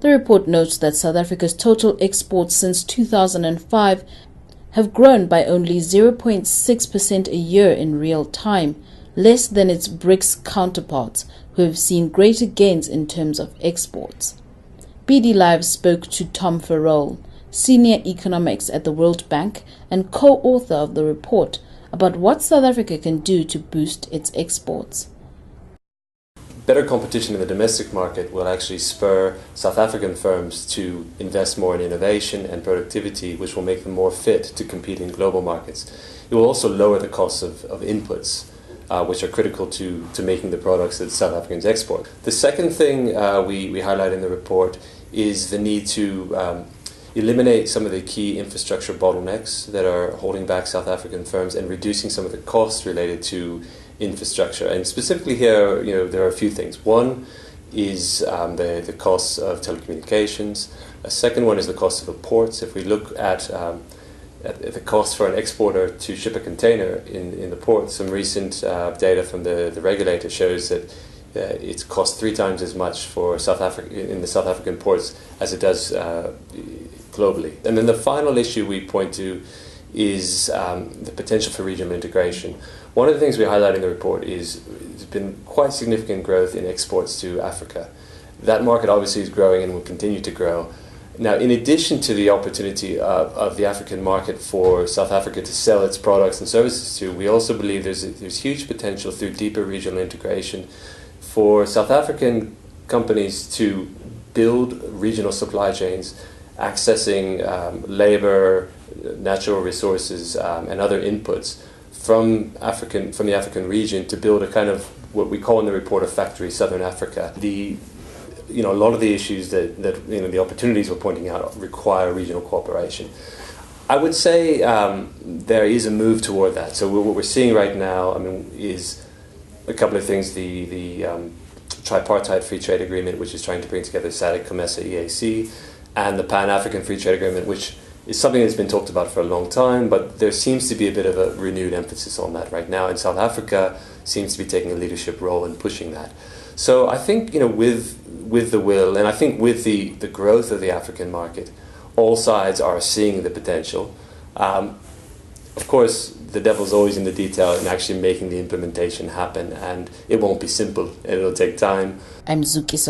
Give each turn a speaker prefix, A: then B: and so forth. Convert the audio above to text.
A: The report notes that South Africa's total exports since 2005 have grown by only 0.6% a year in real time, less than its BRICS counterparts, who have seen greater gains in terms of exports. BDlive spoke to Tom Farole, senior economist at the World Bank and co-author of the report, about what South Africa can do to boost its exports.
B: Better competition in the domestic market will actually spur South African firms to invest more in innovation and productivity, which will make them more fit to compete in global markets. It will also lower the costs of inputs, which are critical to making the products that South Africans export. The second thing we highlight in the report is the need to eliminate some of the key infrastructure bottlenecks that are holding back South African firms and reducing some of the costs related to infrastructure. And specifically here, there are a few things. One is the costs of telecommunications. A second one is the cost of the ports. If we look at the cost for an exporter to ship a container in the port, some recent data from the regulator shows that it costs 3 times as much for South Africa in the South African ports as it does globally. And then the final issue we point to is the potential for regional integration. One of the things we highlight in the report is there's been quite significant growth in exports to Africa. That market obviously is growing and will continue to grow. Now, in addition to the opportunity of the African market for South Africa to sell its products and services to, we also believe there's huge potential through deeper regional integration for South African companies to build regional supply chains, accessing labor, natural resources, and other inputs from the African region to build a kind of what we call in the report a factory Southern Africa. A lot of the issues that the opportunities we're pointing out require regional cooperation. I would say there is a move toward that. So what we're seeing right now, is a couple of things. The tripartite free trade agreement, which is trying to bring together SADC, COMESA, EAC, and the Pan-African free trade agreement, which is something that's been talked about for a long time, but there seems to be a bit of a renewed emphasis on that right now, and South Africa seems to be taking a leadership role in pushing that. So I think, with the will, and I think with the growth of the African market, all sides are seeing the potential. Of course, the devil's always in the detail in actually making the implementation happen, and it won't be simple. It'll take time.
A: I'm Zuki.